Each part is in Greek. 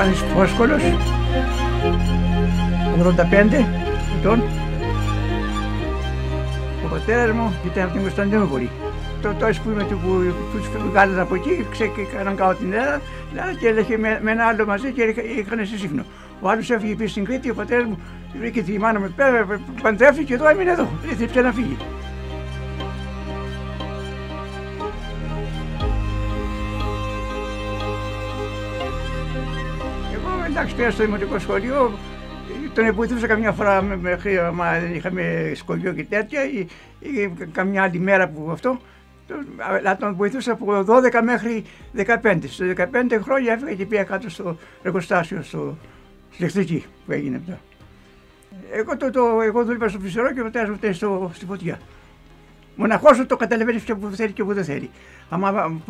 Γιάννης Φόσκολος, 85 ετών. Ο πατέρας μου ήταν από την Κωνσταντινούπολη. Τότε που τους βγάλανε από εκεί, έκαναν κάτω την Ελλάδα και έλεγε με ένα άλλο μαζί και είχαν σε Σύφνο. Ο άλλος έφυγε πίσω στην Κρήτη, ο πατέρας μου βρήκε τη μάνα μου πέρα, παντρεύτηκε και εδώ έμεινε εδώ, δεν ήθελε πια να φύγει. Εγώ εντάξει πέρα στο δημοτικό σχολείο, τον βοηθούσα καμιά φορά μέχρι δεν είχαμε σχολείο και τέτοια ή καμιά άλλη μέρα που αυτό. Αλλά τον βοηθούσα από 12 μέχρι 15. Στο 15 χρόνια έφυγα και πήγα κάτω στο εργοστάσιο, στη ηλεκτρική που έγινε μετά. Εγώ δούλευα στο φυσερό και ο πατέρας μου ήταν στη φωτιά. Μοναχός το καταλαβαίνεις και που θέλει και που δεν θέλει. Αν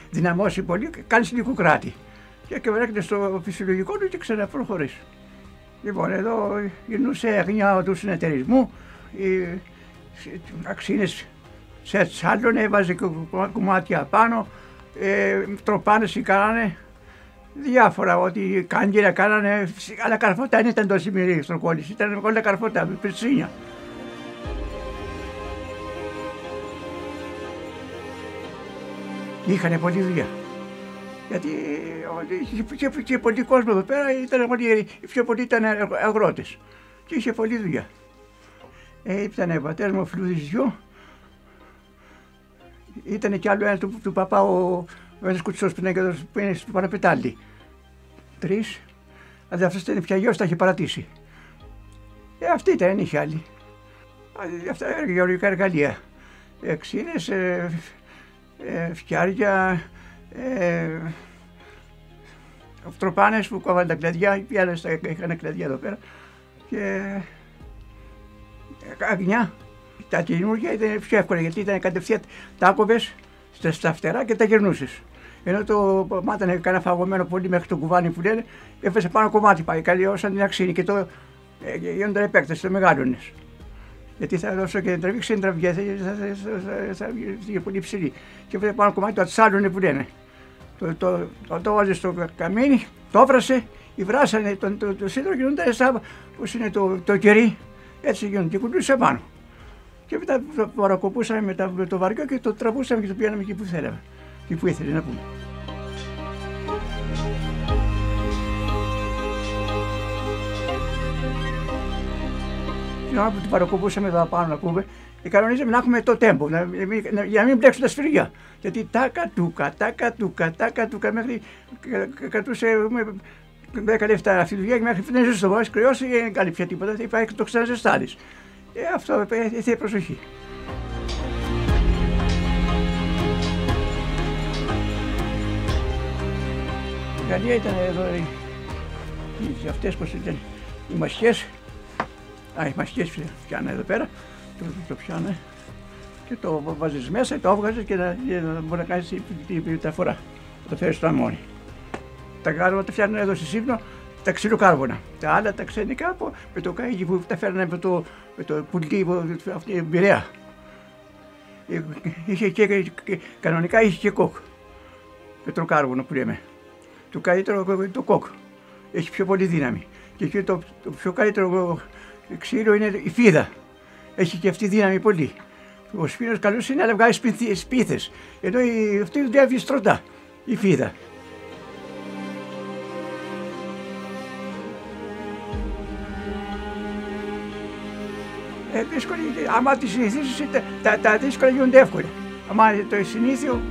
δυναμώσει πολύ, κάνεις λίγο κράτη. Και βρέκεται στο φυσιολογικό του και ξαναπροχωρείς. Λοιπόν, εδώ γινούσε αγνιά του συνεταιρισμού, οι αξίνες σε τσάλωνε, έβαζε κομμάτια πάνω, τροπάνες κάνανε, διάφορα, ό,τι κάγκυρα κάνανε, αλλά καρφώτα δεν ήταν τόση μυρί στον κόλληση, ήταν όλα καρφώτα, πετσίνια. Είχανε πολλή δουλειά. Γιατί είχε πολύ κόσμο εδώ πέρα, οι πιο πολλοί ήταν αγρότες και είχε πολλή δουλειά. Ήταν ο πατέρας μου ο Φλουδιζιού, ήταν κι άλλο ένας του παπά ένας κουτσός που είναι στο Παραπετάλι. 3, αλλά αυτός ήταν πια γιος, τα είχε παρατήσει. Αυτή ήταν, δεν είχε άλλη. Αυτά era γεωργικά εργαλεία. Ξύνες, φτιάρια, τροπάνες που κόβανε τα κλαδιά, οι άλλες είχαν κλαδιά εδώ πέρα και αγνιά. Τα καινούργια ήταν πιο εύκολα γιατί ήταν κατευθείαν τα άκοβες στα φτερά και τα γυρνούσες. Ενώ το μάτανε κανένα φαγωμένο πολύ μέχρι το κουβάνι που λένε, έφεσε πάνω κομμάτι πάει, καλή σαν την αξίνη και το γίνονταν επέκταση, το μεγάλωνες. Γιατί θα δώσω και την τραβήξη, την τραβηγέ, θα βγει πολύ ψηλή. Και έφεσε πάνω κομμάτι το ατσάλωνε που λένε. Το βάζε στο καμίνι, το έφρασε, βράσανε το σίδερο και γίνονταν σαν πώς είναι το κερί, έτσι γίνονταν και κουμπλούσε πάνω. Και μετά το παρακοπούσαμε με το βαριό και το τραβούσαμε και το πήγαμε εκεί που θέλαμε, εκεί που ήθελε να πούμε. Την ώρα που την παρακοπούσαμε εδώ πάνω να πούμε, κανονίζαμε να έχουμε το τέμπο, για να μην μπλέξουν τα σφυριά. Γιατί τάκα μέχρι κρατούσε 10 λεπτά αυτή τη δουλειά και μέχρι να ζεστό, να κρυώσει και δεν κάνει πια τίποτα, θα υπάρχει το ξαναζεστάνεις. Αυτό ήθελε προσοχή. Η Γαλλία ήταν εδώ, αυτές πως ήταν οι μασιές. Οι μασιές πιάνε εδώ πέρα, το πιάνε και το βάζεις μέσα, το έβγαζες και μπορεί να κάνεις τη μεταφορά, το φέρεις στο αμμόνι. Τα κάρβουνα τα φτιάχνουν εδώ στη Σύφνο, τα ξυλοκάρβουνα. Τα άλλα τα ξενικά με το καίγι που τα φέρνανε με το πουλί, αυτή η Πειραιά. Κανονικά είχε και κόκ, πετροκάρβουνο που λέμε. Το καλύτερο το κόκ, έχει πιο πολύ δύναμη. Και το πιο καλύτερο ξύλο είναι η φίδα, έχει και αυτή δύναμη πολύ. Ο σπίνος καλός είναι αλλά βγάζει σπίθες, ενώ αυτή δουλεύει στρωτά, η φίδα. Δύσκολη, άμα τη συνηθίσεις, τα δύσκολα γίνονται εύκολα. Άμα το συνήθειο,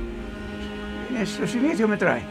στο συνήθειο μετράει.